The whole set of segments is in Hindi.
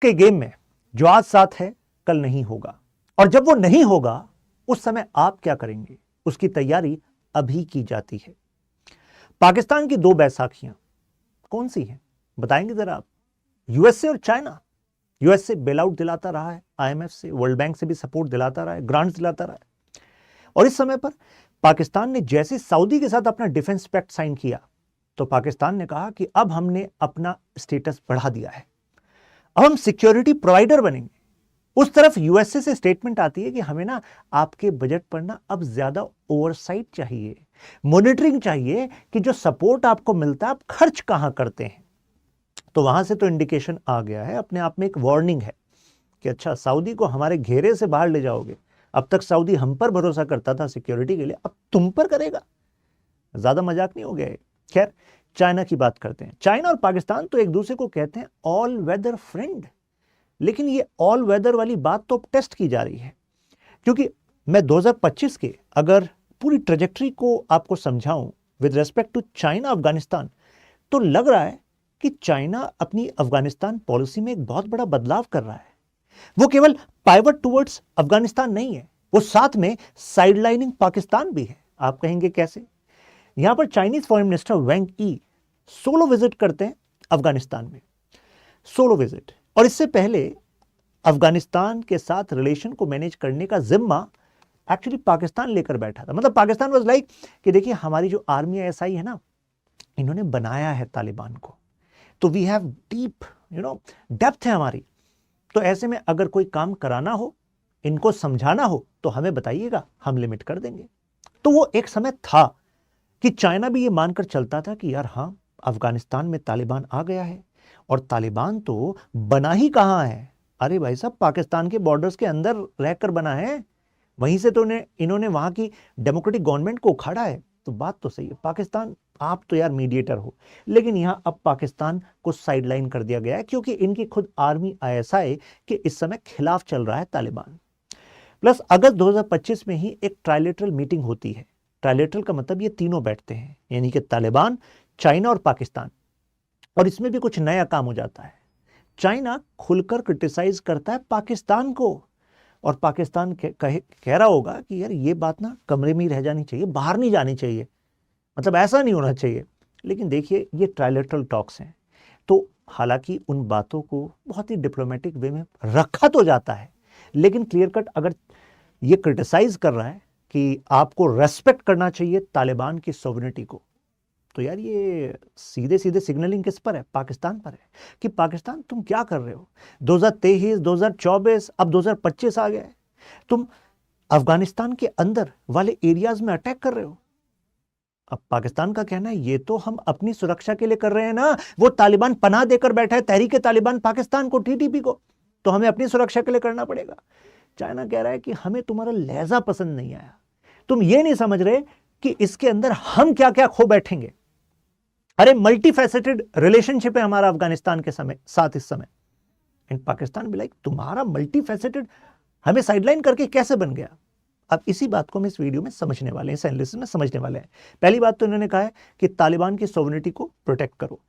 के गेम में जो आज साथ है कल नहीं होगा, और जब वो नहीं होगा उस समय आप क्या करेंगे, उसकी तैयारी अभी की जाती है। पाकिस्तान की दो बैसाखियां कौन सी हैं बताएंगे जरा आप? यूएसए और चाइना। यूएसए बेल आउट दिलाता रहा है आईएमएफ से, वर्ल्ड बैंक से भी सपोर्ट दिलाता रहा है, ग्रांट्स दिलाता रहा है, और इस समय पर पाकिस्तान ने जैसे सऊदी के साथ अपना डिफेंस पैक्ट साइन किया तो पाकिस्तान ने कहा कि अब हमने अपना स्टेटस बढ़ा दिया है, अब हम सिक्योरिटी प्रोवाइडर बनेंगे। उस तरफ यूएसए से स्टेटमेंट आती है कि हमें ना आपके बजट पर ना अब ज्यादा ओवरसाइट चाहिए, मॉनिटरिंग चाहिए कि जो सपोर्ट आपको मिलता है आप खर्च कहां करते हैं। तो वहां से तो इंडिकेशन आ गया है, अपने आप में एक वार्निंग है कि अच्छा सऊदी को हमारे घेरे से बाहर ले जाओगे। अब तक सऊदी हम पर भरोसा करता था सिक्योरिटी के लिए, अब तुम पर करेगा। ज्यादा मजाक नहीं हो गया है। खैर, चाइना की बात करते हैं। चाइना और पाकिस्तान तो एक दूसरे को कहते हैं ऑल वेदर फ्रेंड, लेकिन ये ऑल वेदर वाली बात तो टेस्ट की जा रही है, क्योंकि मैं 2025 के अगर पूरी ट्रेजेक्टरी को आपको समझाऊं with respect to China Afghanistan, तो लग रहा है कि चाइना अपनी अफगानिस्तान पॉलिसी में एक बहुत बड़ा बदलाव कर रहा है। वो केवल पाइवट टुवर्ड्स अफगानिस्तान नहीं है, वो साथ में साइडलाइनिंग पाकिस्तान भी है। आप कहेंगे कैसे? यहां पर चाइनीज फॉरेन मिनिस्टर वैंग ई सोलो विजिट करते हैं अफगानिस्तान में, सोलो विजिट। और इससे पहले अफगानिस्तान के साथ रिलेशन को मैनेज करने का जिम्मा एक्चुअली पाकिस्तान लेकर बैठा था। मतलब पाकिस्तान वाज लाइक कि देखिए हमारी जो आर्मी एसआई है ना, इन्होंने बनाया है तालिबान को, तो वी हैव डीप डेप्थ है हमारी, तो ऐसे में अगर कोई काम कराना हो, इनको समझाना हो तो हमें बताइएगा, हम लिमिट कर देंगे। तो वो एक समय था कि चाइना भी ये मानकर चलता था कि यार हाँ, अफगानिस्तान में तालिबान आ गया है, और तालिबान तो बना ही कहां है, अरे भाई साहब पाकिस्तान के बॉर्डर्स के अंदर रहकर बना है, वहीं से तो इन्होंने वहां की डेमोक्रेटिक गवर्नमेंट को उखाड़ा है। तो बात तो सही है, पाकिस्तान आप तो यार मीडिएटर हो, लेकिन यहां अब पाकिस्तान को साइडलाइन कर दिया गया है, क्योंकि इनकी खुद आर्मी आईएसआई के इस समय खिलाफ चल रहा है तालिबान। प्लस अगस्त 2025 में ही एक ट्राइलेटरल मीटिंग होती है। ट्राइलेटरल का मतलब ये तीनों बैठते हैं, यानी कि तालिबान, चाइना और पाकिस्तान, और इसमें भी कुछ नया काम हो जाता है। चाइना खुलकर क्रिटिसाइज करता है पाकिस्तान को, और पाकिस्तान कह रहा होगा कि यार ये बात ना कमरे में ही रह जानी चाहिए, बाहर नहीं जानी चाहिए, मतलब ऐसा नहीं होना चाहिए। लेकिन देखिए ये ट्राइलेटरल टॉक्स हैं, तो हालांकि उन बातों को बहुत ही डिप्लोमेटिक वे में रखा तो जाता है, लेकिन क्लियर कट अगर ये क्रिटिसाइज कर रहा है कि आपको रेस्पेक्ट करना चाहिए तालिबान की सॉवरेनिटी को, तो यार ये सीधे सीधे सिग्नलिंग किस पर है? पाकिस्तान पर है कि पाकिस्तान तुम क्या कर रहे हो? 2023, 2024, अब 2025 आ गया है, तुम अफगानिस्तान के अंदर वाले एरियाज में अटैक कर रहे हो। अब पाकिस्तान का कहना है ये तो हम अपनी सुरक्षा के लिए कर रहे हैं ना, वो तालिबान पनाह देकर बैठा है, तहरीके तालिबान पाकिस्तान को, टीटीपी को, तो हमें अपनी सुरक्षा के लिए करना पड़ेगा। चाइना कह रहा है कि हमें तुम्हारा लहजा पसंद नहीं आया, तुम ये नहीं समझ रहे कि इसके अंदर हम क्या क्या खो बैठेंगे। अरे मल्टी फैसेटेड रिलेशनशिप है हमारा अफगानिस्तान के साथ इस समय, एंड पाकिस्तान भी लाइक तुम्हारा मल्टी फैसेटेड हमें साइडलाइन करके कैसे बन गया। अब इसी बात को हम इस वीडियो में समझने वाले हैं, इस एनालिसिस में समझने वाले हैं। पहली बात तो इन्होंने कहा है कि तालिबान की सॉवरेनिटी को प्रोटेक्ट करो,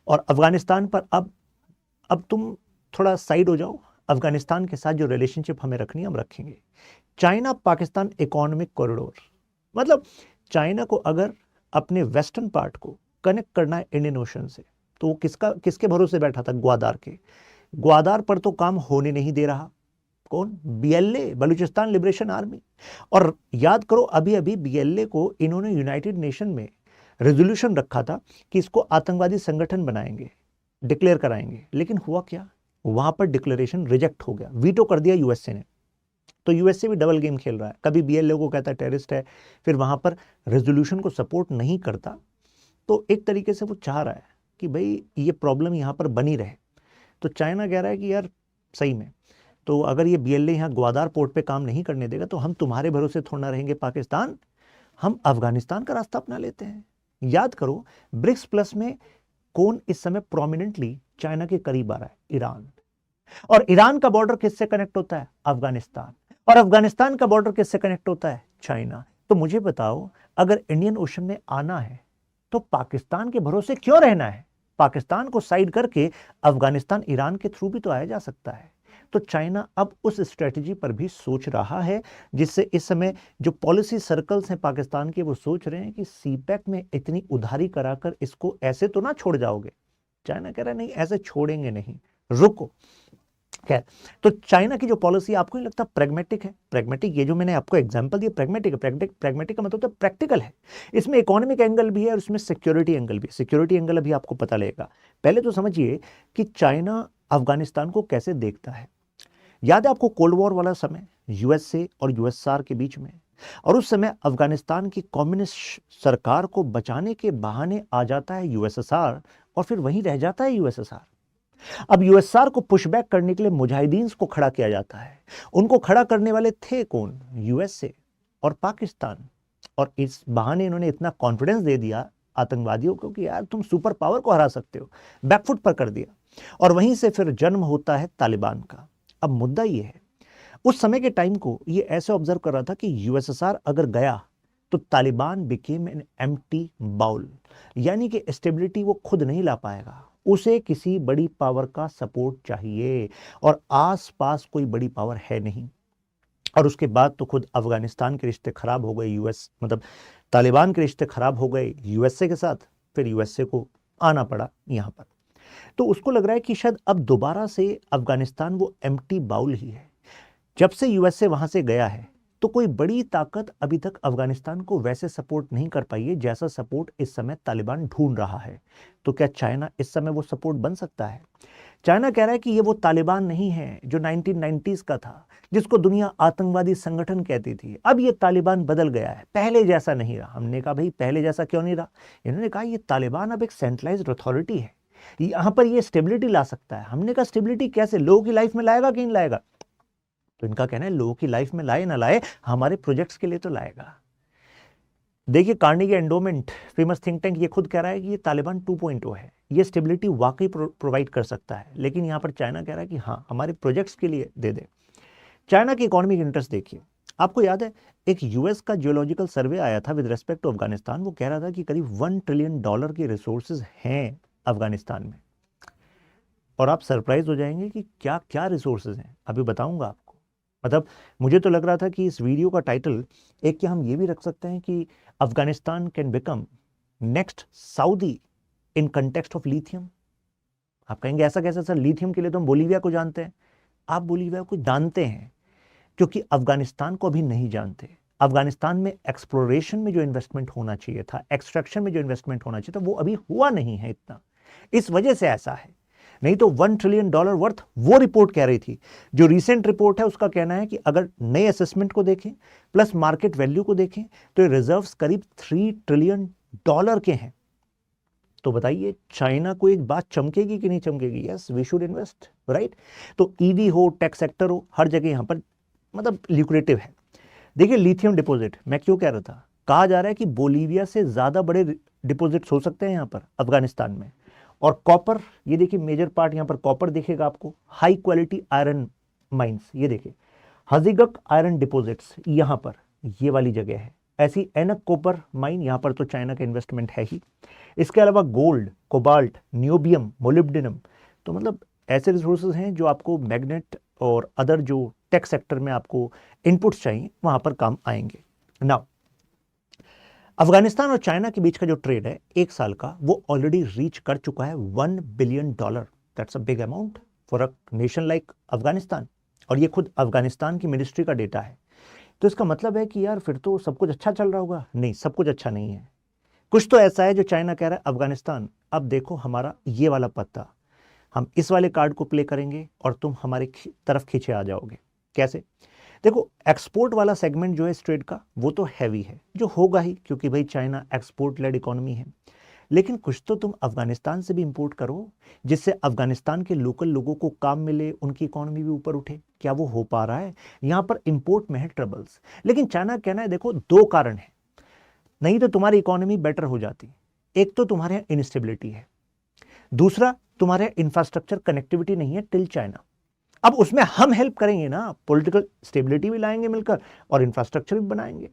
और अफगानिस्तान पर अब तुम थोड़ा साइड हो जाओ, अफगानिस्तान के साथ जो रिलेशनशिप हमें रखनी है हम रखेंगे। चाइना पाकिस्तान इकोनॉमिक कॉरिडोर, मतलब चाइना को अगर अपने वेस्टर्न पार्ट को कनेक्ट करना है इंडियन ओशन से, तो वो किसके भरोसे बैठा था? ग्वादार के। ग्वादार पर तो काम होने नहीं दे रहा। कौन? BLA, Balochistan liberation army. और याद करो अभी अभी बीएलए को इन्होंने यूनाइटेड नेशन में रेजोल्यूशन रखा था कि इसको आतंकवादी संगठन बनाएंगे, डिक्लेयर कराएंगे, लेकिन हुआ क्या? वहां पर डिक्लेरेशन रिजेक्ट हो गया, वीटो कर दिया यूएसए ने। तो यूएसए भी डबल गेम खेल रहा है, कभी बीएलए को कहता है टेररिस्ट है, फिर वहां पर रेजोल्यूशन को सपोर्ट नहीं करता। तो एक तरीके से वो चाह रहा है कि भाई ये प्रॉब्लम यहां पर बनी रहे। तो चाइना कह रहा है कि यार सही में, तो अगर ये बीएलए यहाँ ग्वादार पोर्ट पे काम नहीं करने देगा तो हम तुम्हारे भरोसे थोड़ा ना रहेंगे पाकिस्तान, हम अफगानिस्तान का रास्ता अपना लेते हैं। याद करो ब्रिक्स प्लस में कौन इस समय प्रोमिनेंटली चाइना के करीब आ रहा है? ईरान। और ईरान का बॉर्डर किससे कनेक्ट होता है? अफगानिस्तान। और अफगानिस्तान का बॉर्डर किससे कनेक्ट होता है? चाइना। तो मुझे बताओ, अगर इंडियन ओशन में आना है तो पाकिस्तान के भरोसे क्यों रहना है? पाकिस्तान को साइड करके अफगानिस्तान ईरान के थ्रू भी तो आया जा सकता है। तो चाइना अब उस स्ट्रेटजी पर भी सोच रहा है, जिससे इस समय जो पॉलिसी सर्कल्स हैं पाकिस्तान के वो सोच रहे हैं कि सीपैक में इतनी उधारी कराकर इसको ऐसे तो ना छोड़ जाओगे। चाइना कह रहा है नहीं, ऐसे छोड़ेंगे नहीं, रुको। खैर, तो चाइना की जो पॉलिसी आपको नहीं लगता प्रैग्मेटिक है? प्रैग्मेटिक, ये जो मैंने आपको एग्जांपल दिया प्रैग्मेटिक है। प्रैग्मेटिक का मतलब तो प्रैक्टिकल है। इसमें इकोनॉमिक एंगल भी है और इसमें सिक्योरिटी एंगल भी। सिक्योरिटी एंगल अभी आपको पता लगेगा। पहले तो समझिए कि चाइना अफगानिस्तान को कैसे देखता है। याद है आपको कोल्ड वॉर वाला समय, यूएसए और यूएसआर के बीच में, और उस समय अफगानिस्तान की कम्युनिस्ट सरकार को बचाने के बहाने आ जाता है यूएसएसआर और फिर वहीं रह जाता है यूएसएसआर। अब यूएसआर को पुशबैक करने के लिए मुजाहिदीन को खड़ा किया जाता है। उनको खड़ा करने वाले थे कौन? यूएसए और पाकिस्तान। और इस बहाने इन्होंने इतना कॉन्फिडेंस दे दिया आतंकवादियों को कि यार तुम सुपर पावर को हरा सकते हो, बैकफुट पर कर दिया। और वहीं से फिर जन्म होता है तालिबान का। अब मुद्दा ये है, उस समय के टाइम को ये ऐसे ऑब्जर्व कर रहा था कि यूएसएसआर अगर गया तो Taliban became an empty bowl, यानी कि स्टेबिलिटी वो खुद नहीं ला पाएगा, उसे किसी बड़ी पावर का सपोर्ट चाहिए, और आसपास कोई बड़ी पावर है नहीं। और उसके बाद तो खुद अफगानिस्तान के रिश्ते खराब हो गए, तालिबान के रिश्ते खराब हो गए यूएसए के साथ, फिर यूएसए को आना पड़ा यहाँ पर। तो उसको लग रहा है कि शायद अब दोबारा से अफगानिस्तान वो एम्प्टी बाउल ही है। जब से यूएसए वहां से गया है तो कोई बड़ी ताकत अभी तक अफगानिस्तान को वैसे सपोर्ट नहीं कर पाई है जैसा सपोर्ट इस समय तालिबान ढूंढ रहा है। तो क्या चाइना इस समय वो सपोर्ट बन सकता है? चाइना कह रहा है कि ये वो तालिबान नहीं है जो 1990s का था, जिसको दुनिया आतंकवादी संगठन कहती थी। अब ये तालिबान बदल गया है, पहले जैसा नहीं रहा। हमने कहा भाई पहले जैसा क्यों नहीं रहा? इन्होंने कहा ये तालिबान अब एक सेंट्रलाइज्ड अथॉरिटी है, यहां पर ये स्टेबिलिटी ला सकता है। हमने कहा स्टेबिलिटी कैसे? लोगों की लाइफ में लाएगा कि नहीं लाएगा? तो इनका कहना है लोगों की लाइफ में लाए ना लाए, हमारे प्रोजेक्ट्स के लिए तो लाएगा। देखिए Carnegie endowment, famous think tank, ये खुद कह रहा है कि ये तालिबान 2.0 है, ये स्टेबिलिटी वाकई प्रोवाइड कर सकता है। लेकिन यहां पर चाइना कह रहा है कि हाँ हमारे प्रोजेक्ट्स के लिए दे दे। चाइना की इकोनॉमिक इंटरेस्ट देखिए, आपको याद है एक यूएस का जियोलॉजिकल सर्वे आया था विद रेस्पेक्ट टू अफगानिस्तान। वो कह रहा था कि करीब $1 ट्रिलियन के रिसोर्सेज हैं अफगानिस्तान में। और आप सरप्राइज हो जाएंगे कि क्या क्या रिसोर्सेज हैं, अभी बताऊंगा आपको। मतलब मुझे तो लग रहा था कि इस वीडियो का टाइटल एक हम ये भी रख सकते हैं कि Afghanistan can become next Saudi in context of lithium. आप कहेंगे ऐसा कैसे सर, लिथियम के लिए तो हम बोलीविया को जानते हैं। आप बोलीविया को जानते हैं क्योंकि अफगानिस्तान को अभी नहीं जानते। अफगानिस्तान में एक्सप्लोरेशन में जो इन्वेस्टमेंट होना चाहिए था, एक्सट्रैक्शन में जो इन्वेस्टमेंट होना चाहिए था, वो अभी हुआ नहीं है इतना, इस वजह से ऐसा है। नहीं तो $1 ट्रिलियन वर्थ वो रिपोर्ट कह रही थी। जो रीसेंट रिपोर्ट है उसका कहना है कि अगर नए असेसमेंट को देखें प्लस मार्केट वैल्यू को देखें तो ये रिजर्व्स करीब $3 ट्रिलियन के हैं। तो बताइए चाइना को एक बात चमकेगी कि नहीं चमकेगी? Yes, we should invest, right. तो ईवी हो, टेक सेक्टर हो, हर जगह यहां पर मतलब ल्यूक्रेटिव है। देखिए लिथियम डिपॉजिट, मैं क्यों कह रहा था, कहा जा रहा है कि बोलीविया से ज्यादा बड़े डिपॉजिट्स हो सकते हैं यहां पर अफगानिस्तान में। और कॉपर, ये देखिए मेजर पार्ट यहां पर कॉपर दिखेगा आपको। हाई क्वालिटी आयरन माइंस, ये देखिए हजीगक आयरन डिपॉजिट्स यहां पर, ये वाली जगह है। ऐसी एनक कॉपर माइन, यहां पर तो चाइना का इन्वेस्टमेंट है ही। इसके अलावा गोल्ड, कोबाल्ट, नियोबियम, मोलिब्डेनम, तो मतलब ऐसे रिसोर्सेज हैं जो आपको मैग्नेट और अदर जो टेक सेक्टर में आपको इनपुट्स चाहिए वहां पर काम आएंगे। नाउ अफगानिस्तान और चाइना के बीच का जो ट्रेड है एक साल का, वो ऑलरेडी रीच कर चुका है $1 billion. That's a big amount for a nation like Afghanistan. और ये खुद अफगानिस्तान की मिनिस्ट्री का डेटा है। तो इसका मतलब है कि यार फिर तो सब कुछ अच्छा चल रहा होगा। नहीं, सब कुछ अच्छा नहीं है। कुछ तो ऐसा है जो चाइना कह रहा है अफगानिस्तान अब देखो हमारा ये वाला पत्ता, हम इस वाले कार्ड को प्ले करेंगे और तुम हमारे तरफ खींचे आ जाओगे। कैसे? देखो एक्सपोर्ट वाला सेगमेंट जो है इस ट्रेड का वो तो हैवी है, जो होगा ही क्योंकि भाई चाइना एक्सपोर्ट लेड इकोनॉमी है। लेकिन कुछ तो तुम अफगानिस्तान से भी इंपोर्ट करो जिससे अफगानिस्तान के लोकल लोगों को काम मिले, उनकी इकोनॉमी भी ऊपर उठे। क्या वो हो पा रहा है? यहां पर इंपोर्ट में है ट्रबल्स। लेकिन चाइना कहना है देखो 2 कारण है, नहीं तो तुम्हारी इकोनॉमी बेटर हो जाती। एक तो तुम्हारे यहाँ इंस्टेबिलिटी है, दूसरा तुम्हारे इंफ्रास्ट्रक्चर कनेक्टिविटी नहीं है टिल चाइना। अब उसमें हम हेल्प करेंगे ना, पॉलिटिकल स्टेबिलिटी भी लाएंगे मिलकर और इंफ्रास्ट्रक्चर भी बनाएंगे।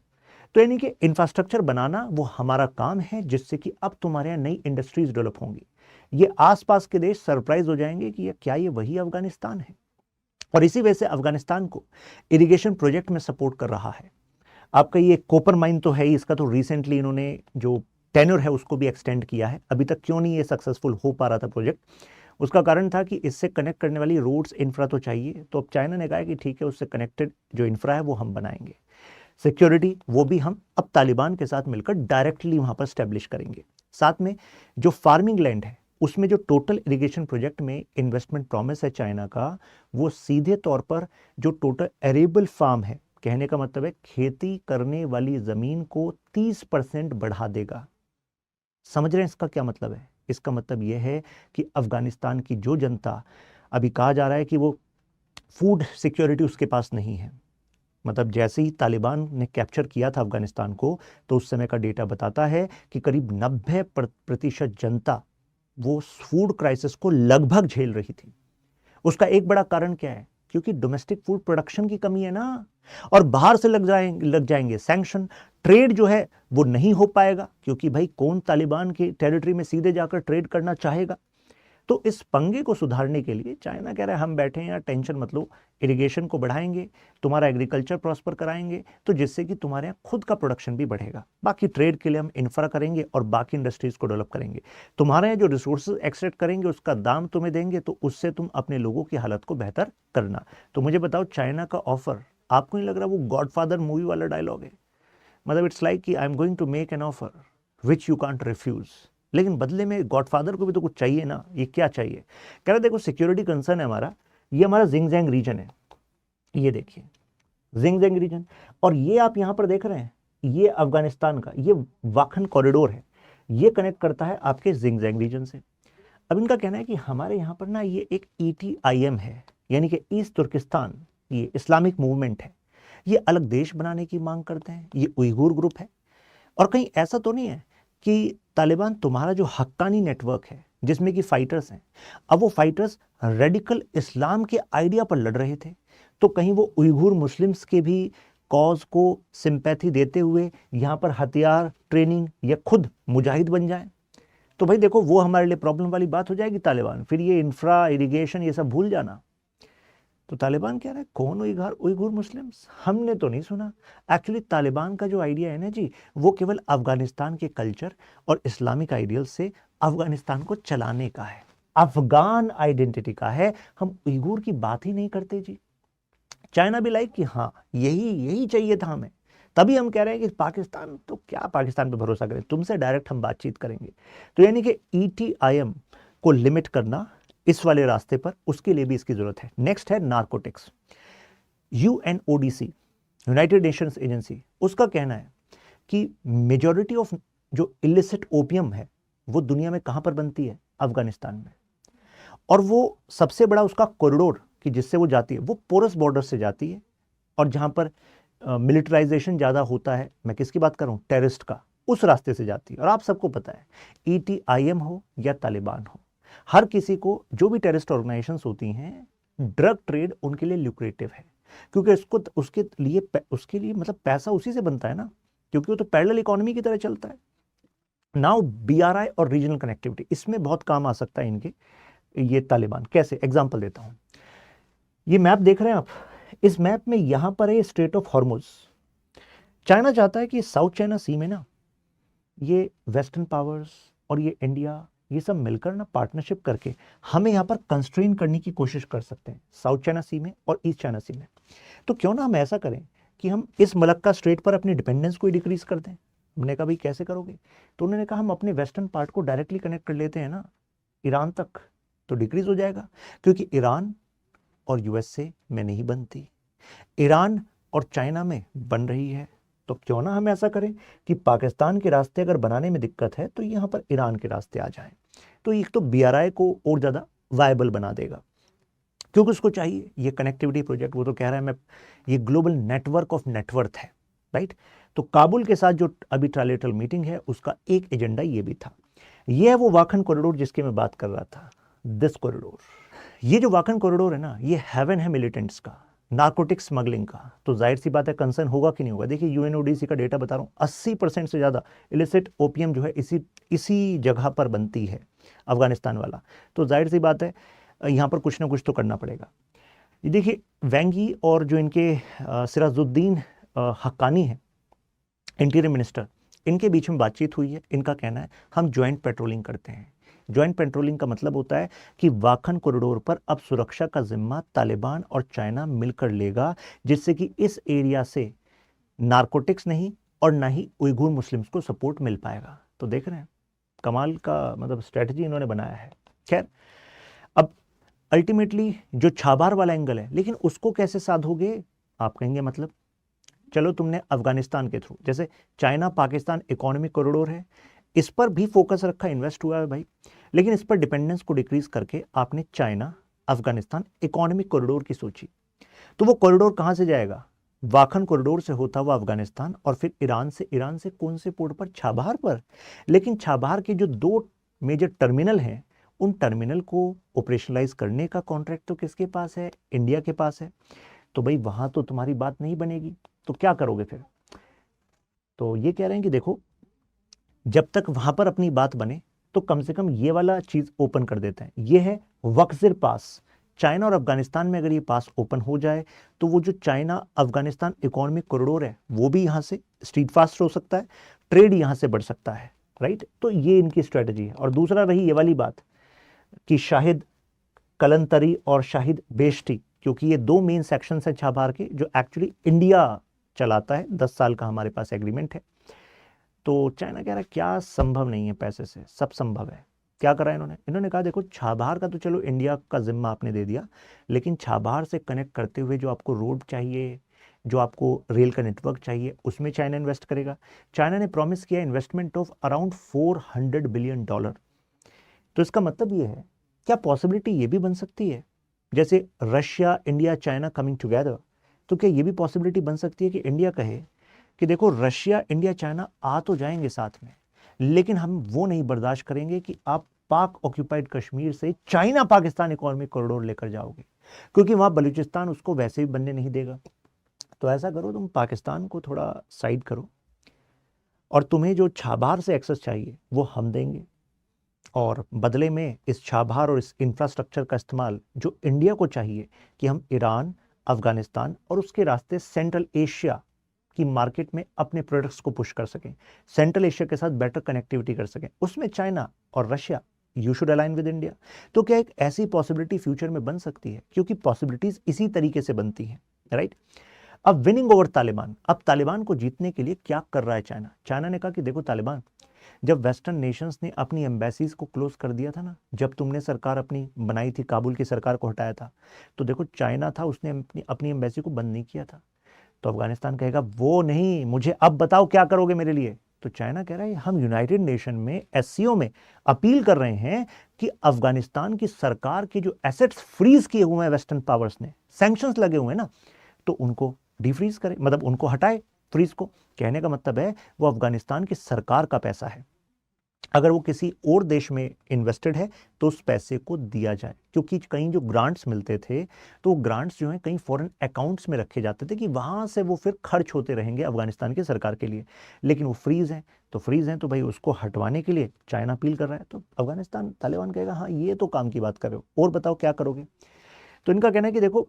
तो यानी कि इंफ्रास्ट्रक्चर बनाना वो हमारा काम है जिससे कि अब तुम्हारे यहाँ नई इंडस्ट्रीज डेवलप होंगी। ये आसपास के देश सरप्राइज हो जाएंगे कि क्या ये वही अफगानिस्तान है। और इसी वजह से अफगानिस्तान को इरिगेशन प्रोजेक्ट में सपोर्ट कर रहा है। आपका ये कॉपर माइन तो है ही, इसका तो रिसेंटली इन्होंने जो टेन्योर है उसको भी एक्सटेंड किया है। अभी तक क्यों नहीं ये सक्सेसफुल हो पा रहा था प्रोजेक्ट, उसका कारण था कि इससे कनेक्ट करने वाली रोड्स इंफ्रा तो चाहिए। तो अब चाइना ने कहा कि ठीक है, उससे कनेक्टेड जो इंफ्रा है वो हम बनाएंगे। सिक्योरिटी वो भी हम अब तालिबान के साथ मिलकर डायरेक्टली वहां पर स्टैब्लिश करेंगे। साथ में जो फार्मिंग लैंड है उसमें जो टोटल इरिगेशन प्रोजेक्ट में इन्वेस्टमेंट प्रॉमिस है चाइना का, वो सीधे तौर पर जो टोटल एरेबल फार्म है, कहने का मतलब है खेती करने वाली जमीन को 30% बढ़ा देगा। समझ रहे हैं इसका क्या मतलब है? इसका मतलब यह है कि अफगानिस्तान की जो जनता, अभी कहा जा रहा है कि वो फूड सिक्योरिटी उसके पास नहीं है। मतलब जैसे ही तालिबान ने कैप्चर किया था अफगानिस्तान को, तो उस समय का डेटा बताता है कि करीब 90% जनता वो फूड क्राइसिस को लगभग झेल रही थी। उसका एक बड़ा कारण क्या है? क्योंकि डोमेस्टिक फूड प्रोडक्शन की कमी है ना, और बाहर से लग जाएंगे सैंक्शन। ट्रेड जो है वो नहीं हो पाएगा, क्योंकि भाई कौन तालिबान की टेरिटरी में सीधे जाकर ट्रेड करना चाहेगा। तो इस पंगे को सुधारने के लिए चाइना कह रहा है हम बैठे हैं यार, टेंशन मत लो, इरिगेशन को बढ़ाएंगे, तुम्हारा एग्रीकल्चर प्रॉस्पर कराएंगे, तो जिससे कि तुम्हारे यहाँ खुद का प्रोडक्शन भी बढ़ेगा। बाकी ट्रेड के लिए हम इंफ्रा करेंगे और बाकी इंडस्ट्रीज को डेवलप करेंगे। तुम्हारे यहाँ जो रिसोर्सेज एक्सट्रैक्ट करेंगे उसका दाम तुम्हें देंगे, तो उससे तुम अपने लोगों की हालत को बेहतर करना। तो मुझे बताओ, चाइना का ऑफर आपको नहीं लग रहा वो गॉडफादर मूवी वाला डायलॉग है? मतलब इट्स लाइक कि I am going to make an offer which you can't refuse, लेकिन बदले में गॉडफादर को भी तो कुछ चाहिए ना। ये क्या चाहिए? कह रहे देखो सिक्योरिटी कंसर्न है हमारा, ये हमारा जिंगजैंग रीजन है, ये देखिए जिंगजैंग रीजन, और ये आप यहां पर देख रहे हैं, ये अफगानिस्तान का ये वाखन कॉरिडोर है, ये कनेक्ट करता है आपके जिंगजैंग रीजन से। अब इनका कहना है कि हमारे यहाँ पर ना ये एक ETIM है, यानी कि ईस्ट तुर्किस्तान, ये इस्लामिक मूवमेंट है, ये अलग देश बनाने की मांग करते हैं, ये उइगुर ग्रुप है। और कहीं ऐसा तो नहीं है कि तालिबान तुम्हारा जो हक्कानी नेटवर्क है जिसमें कि फाइटर्स हैं, अब वो फाइटर्स रेडिकल इस्लाम के आइडिया पर लड़ रहे थे, तो कहीं वो उइगुर मुस्लिम्स के भी कॉज को सिंपैथी देते हुए यहाँ पर हथियार ट्रेनिंग या खुद मुजाहिद बन जाएं? तो भाई देखो वो हमारे लिए प्रॉब्लम वाली बात हो जाएगी तालिबान, फिर ये इंफ्रा इरिगेशन ये सब भूल जाना। तो तालिबान कह रहा है कौन उइगुर मुस्लिम्स? हमने तो नहीं सुना। एक्चुअली तालिबान का जो आइडिया है ना जी, वो केवल अफगानिस्तान के कल्चर और इस्लामिक आइडियल से अफगानिस्तान को चलाने का है, अफगान आइडेंटिटी का है। हम उइगुर की बात ही नहीं करते जी। चाइना भी लाइक कि हाँ यही चाहिए था हमें, तभी हम कह रहे हैं कि पाकिस्तान, तो क्या पाकिस्तान पे भरोसा करें, तुमसे डायरेक्ट हम बातचीत करेंगे। तो यानी कि ETIM को लिमिट करना इस वाले रास्ते पर, उसके लिए भी इसकी जरूरत है। नेक्स्ट है narcotics. UNODC, United Nations agency, उसका कहना है कि मेजॉरिटी ऑफ जो इलिसिट ओपियम है वो दुनिया में कहां पर बनती है? अफगानिस्तान में। और वो सबसे बड़ा उसका कॉरिडोर कि जिससे वो जाती है वो पोरस बॉर्डर से जाती है, और जहां पर मिलिटराइजेशन ज्यादा होता है, मैं किसकी बात कर रहा हूं? टेररिस्ट का, उस रास्ते से जाती है। और आप सबको पता है ETIM हो या तालिबान हो, हर किसी को, जो भी टेररिस्ट ऑर्गेनाइजेशंस होती हैं, ड्रग ट्रेड उनके लिए ल्यूक्रेटिव है, क्योंकि उसके लिए मतलब पैसा उसी से बनता है ना, क्योंकि वो तो पैरेलल इकोनॉमी की तरह चलता है। नाउ BRI और रीजनल कनेक्टिविटी इसमें बहुत काम आ सकता है इनके, ये तालिबान। कैसे? एग्जांपल देता हूं। ये मैप देख रहे हैं आप, इस मैप में यहां पर है स्ट्रेट ऑफ हॉर्मुज। चाइना चाहता है कि साउथ चाइना सी में ना ये वेस्टर्न पावर्स और ये इंडिया, ये सब मिलकर ना पार्टनरशिप करके हमें यहाँ पर कंस्ट्रेन करने की कोशिश कर सकते हैं, साउथ चाइना सी में और ईस्ट चाइना सी में। तो क्यों ना हम ऐसा करें कि हम इस मलक्का स्ट्रेट पर अपनी डिपेंडेंस को डिक्रीज कर दें। हमने कहा भाई कैसे करोगे? तो उन्होंने कहा हम अपने वेस्टर्न पार्ट को डायरेक्टली कनेक्ट कर लेते हैं ना ईरान तक, तो डिक्रीज हो जाएगा, क्योंकि ईरान और USA में नहीं बनती, ईरान और चाइना में बन रही है। तो क्यों ना हम ऐसा करें कि पाकिस्तान के रास्ते अगर बनाने में दिक्कत है तो यहाँ पर ईरान के रास्ते आ जाएं। तो एक तो BRI को और ज़्यादा वायबल बना देगा, क्योंकि उसको चाहिए ये कनेक्टिविटी प्रोजेक्ट। वो तो कह रहा है मैं, ये ग्लोबल नेटवर्क ऑफ नेटवर्थ है, राइट। तो काबुल के साथ जो अभी ट्रायलेटरल मीटिंग है उसका एक एजेंडा ये भी था। ये है वो वाखन कॉरिडोर जिसकी मैं बात कर रहा था, दिस कॉरिडोर। ये जो वाखन कॉरिडोर है ना, ये हेवन है मिलिटेंट्स का, नार्कोटिक स्मगलिंग का। तो जाहिर सी बात है कंसर्न होगा कि नहीं होगा। देखिए UNODC का डेटा बता रहा हूँ, 80% से ज़्यादा इलिसिट ओपियम जो है इसी जगह पर बनती है। अफगानिस्तान वाला, तो जाहिर सी बात है यहाँ पर कुछ ना कुछ तो करना पड़ेगा। ये देखिए वैंग यी और जो इनके सिराजुद्दीन हक्कानी है इंटीरियर मिनिस्टर, इनके बीच में बातचीत हुई है। इनका कहना है हम ज्वाइंट पेट्रोलिंग करते हैं। ज्वाइंट पेट्रोलिंग का मतलब होता है कि वाखन कॉरिडोर पर अब सुरक्षा का जिम्मा तालिबान और चाइना मिलकर लेगा, जिससे कि इस एरिया से नारकोटिक्स नहीं और ना ही उइगुर मुस्लिम्स को सपोर्ट मिल पाएगा। तो देख रहे हैं कमाल का मतलब स्ट्रेटजी इन्होंने बनाया है। खैर अब अल्टीमेटली जो छाबार वाला एंगल है, लेकिन उसको कैसे साधोगे आप कहेंगे, मतलब चलो तुमने अफगानिस्तान के थ्रू, जैसे चाइना पाकिस्तान इकोनॉमिक कॉरिडोर है, इस पर भी फोकस रखा, इन्वेस्ट हुआ है भाई, लेकिन इस पर डिपेंडेंस को डिक्रीज करके आपने चाइना अफगानिस्तान इकोनॉमिक कॉरिडोर की सोची। तो वो कॉरिडोर कहां से जाएगा? वाखन कॉरिडोर से होता हुआ अफगानिस्तान और फिर ईरान से कौन से पोर्ट पर? छाबार पर। लेकिन छाबार के जो 2 मेजर टर्मिनल हैं, उन टर्मिनल को ऑपरेशनलाइज करने का कॉन्ट्रैक्ट तो किसके पास है? इंडिया के पास है। तो भाई वहां तो तुम्हारी बात नहीं बनेगी, तो क्या करोगे फिर? तो ये कह रहे हैं कि देखो जब तक वहां पर अपनी बात बने तो कम से कम ये वाला चीज ओपन कर देते हैं। ये है वक्सिर पास। चाइना और अफगानिस्तान में अगर ये पास ओपन हो जाए तो वो जो चाइना अफगानिस्तान इकोनॉमिक कॉरिडोर है वो भी यहां से स्ट्रीट फास्ट हो सकता है, ट्रेड यहां से बढ़ सकता है, राइट। तो ये इनकी स्ट्रेटजी है। और दूसरा रही ये वाली बात कि शाहिद कलंतरी और शाहिद बेश्ती, क्योंकि ये 2 मेन सेक्शन है छाबार के जो एक्चुअली इंडिया चलाता है, 10 साल का हमारे पास एग्रीमेंट है। तो चाइना कह रहा है क्या संभव नहीं है, पैसे से सब संभव है। क्या करा इन्होंने कहा देखो छाबार का तो चलो इंडिया का जिम्मा आपने दे दिया, लेकिन छाबार से कनेक्ट करते हुए जो आपको रोड चाहिए, जो आपको रेल का नेटवर्क चाहिए, उसमें चाइना इन्वेस्ट करेगा। चाइना ने प्रॉमिस किया इन्वेस्टमेंट ऑफ अराउंड $400 बिलियन। तो इसका मतलब ये है, क्या पॉसिबिलिटी ये भी बन सकती है जैसे Russia India China coming together, तो क्या ये भी पॉसिबिलिटी बन सकती है कि इंडिया कहे कि देखो रशिया इंडिया चाइना आ तो जाएंगे साथ में, लेकिन हम वो नहीं बर्दाश्त करेंगे कि आप पाक ऑक्यूपाइड कश्मीर से चाइना पाकिस्तान इकोनॉमिक कॉरिडोर लेकर जाओगे, क्योंकि वहां बलूचिस्तान उसको वैसे भी बनने नहीं देगा। तो ऐसा करो तुम पाकिस्तान को थोड़ा साइड करो और तुम्हें जो छाबार से एक्सेस चाहिए वो हम देंगे, और बदले में इस छाबार और इस इंफ्रास्ट्रक्चर का इस्तेमाल जो इंडिया को चाहिए कि हम ईरान अफगानिस्तान और उसके रास्ते सेंट्रल एशिया की मार्केट में अपने प्रोडक्ट्स को पुश कर सकें, सेंट्रल एशिया के साथ बेटर कनेक्टिविटी कर सकें, उसमें चाइना और Russia you should align with India. तो क्या एक ऐसी पॉसिबिलिटी फ्यूचर में बन सकती है? क्योंकि पॉसिबिलिटीज इसी तरीके से बनती हैं, राइट। अब विनिंग ओवर तालिबान, अब तालिबान को जीतने के लिए क्या कर रहा है चाइना? चाइना ने कहा कि देखो तालिबान, जब वेस्टर्न नेशंस ने अपनी एम्बेसीज को क्लोज कर दिया था ना, जब तुमने सरकार अपनी बनाई थी, काबुल की सरकार को हटाया था, तो देखो चाइना था उसने अपनी एम्बेसी को बंद नहीं किया था। तो अफगानिस्तान कहेगा वो नहीं, मुझे अब बताओ क्या करोगे मेरे लिए? तो चाइना कह रहा है हम यूनाइटेड नेशन में एससीओ में अपील कर रहे हैं कि अफगानिस्तान की सरकार के जो एसेट्स फ्रीज किए हुए हैं वेस्टर्न पावर्स ने, सैंक्शंस लगे हुए हैं ना, तो उनको डिफ्रीज करें, मतलब उनको हटाए फ्रीज को। कहने का मतलब है वो अफगानिस्तान की सरकार का पैसा है, अगर वो किसी और देश में इन्वेस्टेड है तो उस पैसे को दिया जाए, क्योंकि कहीं जो ग्रांट्स मिलते थे तो वो ग्रांट्स जो हैं कहीं फॉरेन अकाउंट्स में रखे जाते थे कि वहां से वो फिर खर्च होते रहेंगे अफगानिस्तान की सरकार के लिए, लेकिन वो फ्रीज हैं। तो फ्रीज हैं तो भाई उसको हटवाने के लिए चाइना अपील कर रहा है। तो अफगानिस्तान तालिबान कहेगा हाँ ये तो काम की बात कर रहे हो, और बताओ क्या करोगे? तो इनका कहना है कि देखो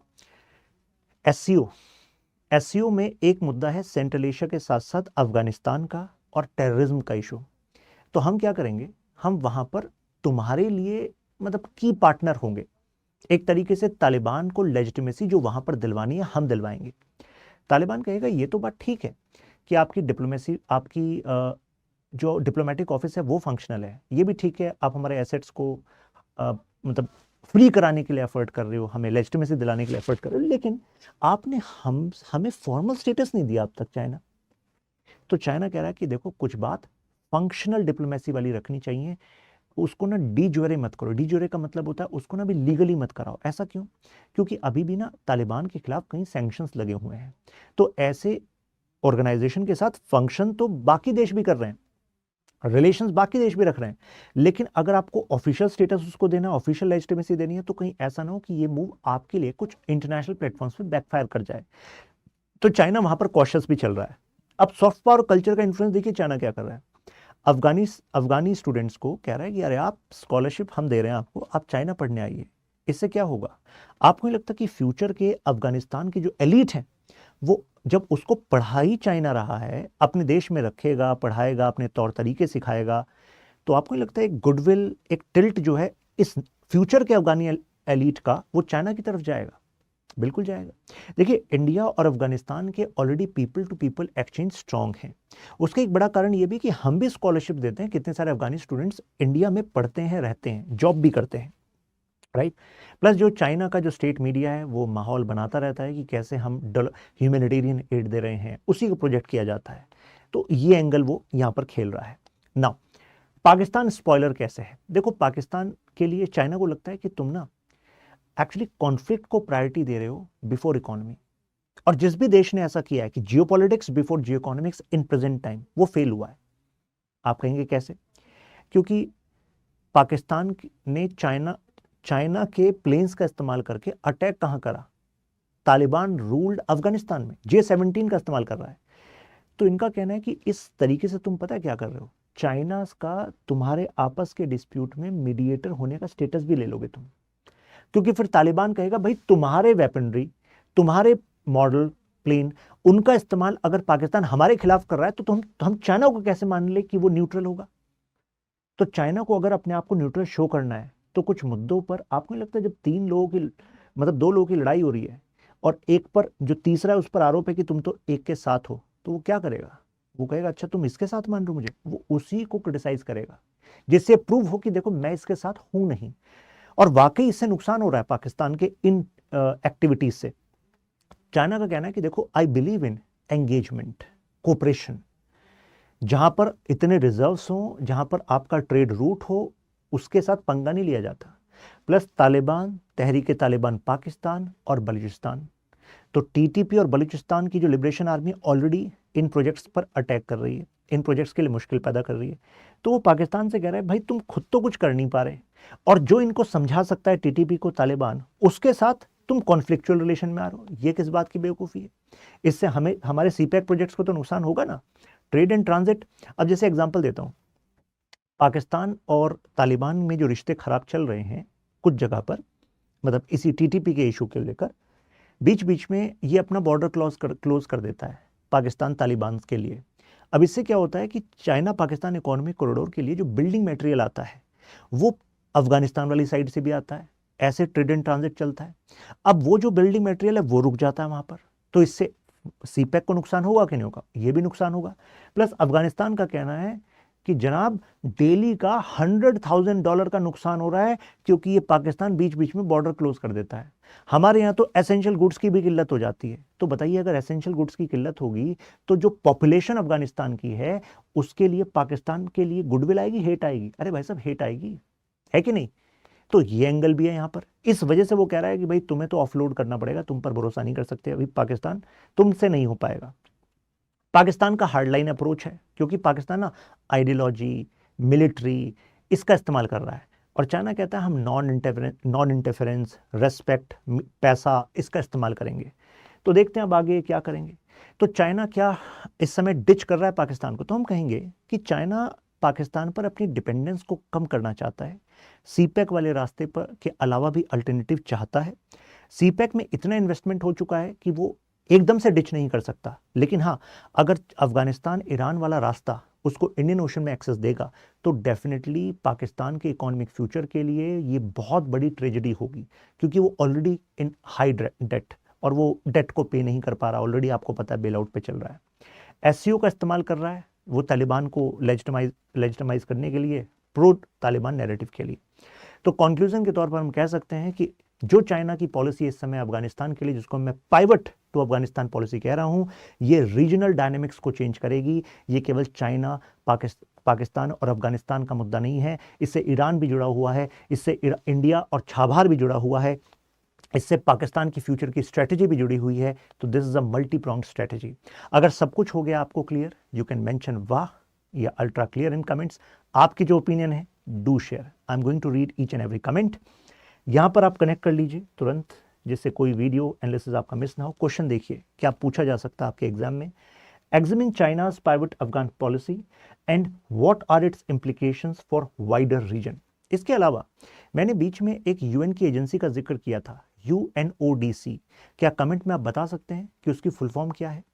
एससीओ में एक मुद्दा है सेंट्रल एशिया के साथ साथ अफगानिस्तान का और टेररिज्म का इशू। तो हम क्या करेंगे, हम वहां पर तुम्हारे लिए मतलब की पार्टनर होंगे, एक तरीके से तालिबान को लेजिटिमेसी जो वहां पर दिलवानी है हम दिलवाएंगे। तालिबान कहेगा ये तो बात ठीक है कि आपकी डिप्लोमेसी, आपकी जो डिप्लोमेटिक ऑफिस है वो फंक्शनल है, ये भी ठीक है, आप हमारे एसेट्स को मतलब फ्री कराने के लिए एफर्ट कर रहे हो, हमें लेजिटिमेसी दिलाने के लिए एफर्ट कर रहे हो, लेकिन आपने हमें फॉर्मल स्टेटस नहीं दिया अब तक चाइना। तो चाइना कह रहा है कि देखो कुछ बात फंक्शनल डिप्लोमेसी वाली रखनी चाहिए, उसको ना डी ज्यूरे मत करो। डी ज्यूरे का मतलब होता है उसको ना भी लीगली मत कराओ। ऐसा क्यों? क्योंकि अभी भी ना तालिबान के खिलाफ कई सैंक्शंस लगे हुए हैं, तो ऐसे ऑर्गेनाइजेशन के साथ फंक्शन तो बाकी देश भी कर रहे हैं, रिलेशंस बाकी देश भी रख रहे हैं, लेकिन अगर आपको ऑफिशियल स्टेटस उसको देना है, ऑफिशियल लेजिटिमेसी देनी है, तो कहीं ऐसा ना हो कि ये मूव आपके लिए कुछ इंटरनेशनल प्लेटफॉर्म्स पे बैकफायर कर जाए। तो चाइना वहां पर कॉशियस भी चल रहा है। अब सॉफ्ट पावर कल्चर का इन्फ्लुएंस देखिए चाइना क्या कर रहा है। अफगानी स्टूडेंट्स को कह रहा है कि अरे आप स्कॉलरशिप हम दे रहे हैं आपको, आप चाइना पढ़ने आइए। इससे क्या होगा? आपको नहीं लगता कि फ्यूचर के अफगानिस्तान की जो एलीट है वो जब उसको पढ़ाई चाइना रहा है, अपने देश में रखेगा, पढ़ाएगा, अपने तौर तरीके सिखाएगा, तो आपको नहीं लगता एक गुडविल, एक टिल्ट जो है इस फ्यूचर के अफगानी एलीट का, वो चाइना की तरफ जाएगा? बिल्कुल जाएगा। देखिए, इंडिया और अफगानिस्तान के already people to people exchange strong हैं। उसका एक बड़ा कारण ये भी कि हम भी स्कॉलरशिप देते हैं, कितने सारे अफगानी स्टूडेंट्स इंडिया में पढ़ते हैं, रहते हैं, जॉब भी करते हैं, राइट। प्लस जो चाइना का जो स्टेट मीडिया है वो माहौल बनाता रहता है कि कैसे हम ह्यूमैनिटेरियन एड दे रहे हैं, उसी को प्रोजेक्ट किया जाता है। तो ये एंगल वो यहां पर खेल रहा है। नाउ पाकिस्तान स्पॉइलर कैसे है? देखो, पाकिस्तान के लिए चाइना को लगता है कि तुम ना एक्चुअली कॉन्फ्लिक्ट को प्रायोरिटी दे रहे हो बिफोर इकोनॉमी। और जिस भी देश ने ऐसा किया है कि geopolitics before geoeconomics in present time, वो फेल हुआ है। आप कहेंगे कैसे? क्योंकि पाकिस्तान ने चाइना के प्लेन्स का इस्तेमाल करके अटैक कहां करा? तालिबान रूल्ड अफगानिस्तान में। J-17 का इस्तेमाल कर रहा है। तो इनका कहना है कि इस तरीके से तुम पता है क्या कर रहे हो, चाइना का तुम्हारे आपस के डिस्प्यूट में मीडिएटर होने का स्टेटस भी ले लोगे तुम। क्योंकि फिर तालिबान कहेगा भाई तुम्हारे वेपनरी, तुम्हारे मॉडल प्लेन, उनका इस्तेमाल अगर पाकिस्तान हमारे खिलाफ कर रहा है तो हम चाइना को कैसे मान ले कि वो न्यूट्रल होगा? तो चाइना को अगर अपने आप को न्यूट्रल शो करना है तो कुछ मुद्दों पर आपको नहीं लगता, जब दो लोगों की लड़ाई हो रही है और एक पर जो तीसरा है उस पर आरोप है कि तुम तो एक के साथ हो, तो वो क्या करेगा? वो कहेगा अच्छा तुम इसके साथ मान रहे हो मुझे, वो उसी को क्रिटिसाइज करेगा, जिससे प्रूव हो कि देखो मैं इसके साथ हूं नहीं। और वाकई इससे नुकसान हो रहा है पाकिस्तान के इन एक्टिविटीज से। चाइना का कहना है कि देखो I believe in engagement, cooperation, जहां पर इतने रिजर्व्स हो, जहां पर आपका ट्रेड रूट हो, उसके साथ पंगा नहीं लिया जाता। प्लस तालिबान, तहरीक तालिबान पाकिस्तान और बलूचिस्तान, तो टीटीपी और बलूचिस्तान की जो liberation army already in projects पर अटैक कर रही है, इन प्रोजेक्ट्स के लिए मुश्किल पैदा कर रही है। तो वो पाकिस्तान से कह रहा है भाई तुम खुद तो कुछ कर नहीं पा रहे, और जो इनको समझा सकता है टीटीपी को, तालिबान, उसके साथ तुम कॉन्फ्लिक्चुअल रिलेशन में आ रहे हो। ये किस बात की बेवकूफ़ी है? इससे हमें हमारे सीपैक प्रोजेक्ट्स को तो नुकसान होगा ना, ट्रेड एंड ट्रांजिट। अब जैसे एग्जांपल देता हूं, पाकिस्तान और तालिबान में जो रिश्ते खराब चल रहे हैं कुछ जगह पर, मतलब इसी टीटीपी के इशू के लेकर, बीच बीच में ये अपना बॉर्डर क्लोज कर देता है पाकिस्तान तालिबान के लिए। अब इससे क्या होता है कि चाइना पाकिस्तान इकोनॉमिक कॉरिडोर के लिए जो बिल्डिंग मटेरियल आता है वो अफगानिस्तान वाली साइड से भी आता है, ऐसे ट्रेड एंड ट्रांजिट चलता है। अब वो जो बिल्डिंग मटेरियल है वो रुक जाता है वहां पर, तो इससे सीपैक को नुकसान होगा कि नहीं होगा? ये भी नुकसान होगा। प्लस अफगानिस्तान का कहना है कि जनाब डेली का $100,000 का नुकसान हो रहा है, क्योंकि ये पाकिस्तान बीच बीच में बॉर्डर क्लोज कर देता है। हमारे यहाँ तो एसेंशियल गुड्स की भी किल्लत हो जाती है। तो बताइए, अगर एसेंशियल गुड्स की किल्लत होगी तो जो पॉपुलेशन अफगानिस्तान की है उसके लिए पाकिस्तान के लिए गुडविल आएगी, हेट आएगी? अरे भाई साहब, हेट आएगी, है कि नहीं? तो ये एंगल भी है यहाँ पर। इस वजह से वो कह रहा है कि भाई तुम्हें तो ऑफलोड करना पड़ेगा, तुम पर भरोसा नहीं कर सकते अभी पाकिस्तान, तुमसे नहीं हो पाएगा। पाकिस्तान का हार्डलाइन अप्रोच है, क्योंकि पाकिस्तान ना आइडियोलॉजी, मिलिट्री, इसका इस्तेमाल कर रहा है, और चाइना कहता है हम नॉन इंटरफेरेंस, रेस्पेक्ट, पैसा, इसका इस्तेमाल करेंगे। तो देखते हैं अब आगे क्या करेंगे। तो चाइना क्या इस समय डिच कर रहा है पाकिस्तान को? तो हम कहेंगे कि चाइना पाकिस्तान पर अपनी डिपेंडेंस को कम करना चाहता है, सीपैक वाले रास्ते पर के अलावा भी अल्टरनेटिव चाहता है। सीपैक में इतना इन्वेस्टमेंट हो चुका है कि वो एकदम से डिच नहीं कर सकता, लेकिन हाँ, अगर अफगानिस्तान ईरान वाला रास्ता उसको इंडियन ओशन में एक्सेस देगा तो डेफिनेटली पाकिस्तान के इकोनॉमिक फ्यूचर के लिए ये बहुत बड़ी ट्रेजेडी होगी, क्योंकि वो ऑलरेडी इन हाई डेट, और वो डेट को पे नहीं कर पा रहा, ऑलरेडी आपको पता है बेल आउट पे चल रहा है। एससीओ का इस्तेमाल कर रहा है वो तालिबान को लेजिटिमाइज करने के लिए, प्रो तालिबान नैरेटिव के लिए। तो कंक्लूजन के तौर पर हम कह सकते हैं कि जो चाइना की पॉलिसी इस समय अफगानिस्तान के लिए, जिसको मैं पाइवट टू अफगानिस्तान पॉलिसी कह रहा हूं, ये रीजनल डायनेमिक्स को चेंज करेगी। ये केवल चाइना, पाकिस्तान और अफगानिस्तान का मुद्दा नहीं है, इससे ईरान भी जुड़ा हुआ है, इससे इंडिया और छाबार भी जुड़ा हुआ है, इससे पाकिस्तान की फ्यूचर की स्ट्रेटजी भी जुड़ी हुई है। तो this is a multi pronged strategy. अगर सब कुछ हो गया आपको क्लियर, यू कैन मेंशन वाह या अल्ट्रा क्लियर इन कमेंट्स। आपकी जो ओपिनियन है do share, I am going to read each and every comment. यहां पर आप कनेक्ट कर लीजिए तुरंत, जिससे कोई वीडियो एनालिसिस आपका मिस ना हो। क्वेश्चन देखिए क्या पूछा जा सकता है आपके एग्जाम में, examine China's pivot Afghan policy and what are its implications for wider region। इसके अलावा मैंने बीच में एक यूएन की एजेंसी का जिक्र किया था, UNODC। क्या कमेंट में आप बता सकते हैं कि उसकी फुल फॉर्म क्या है?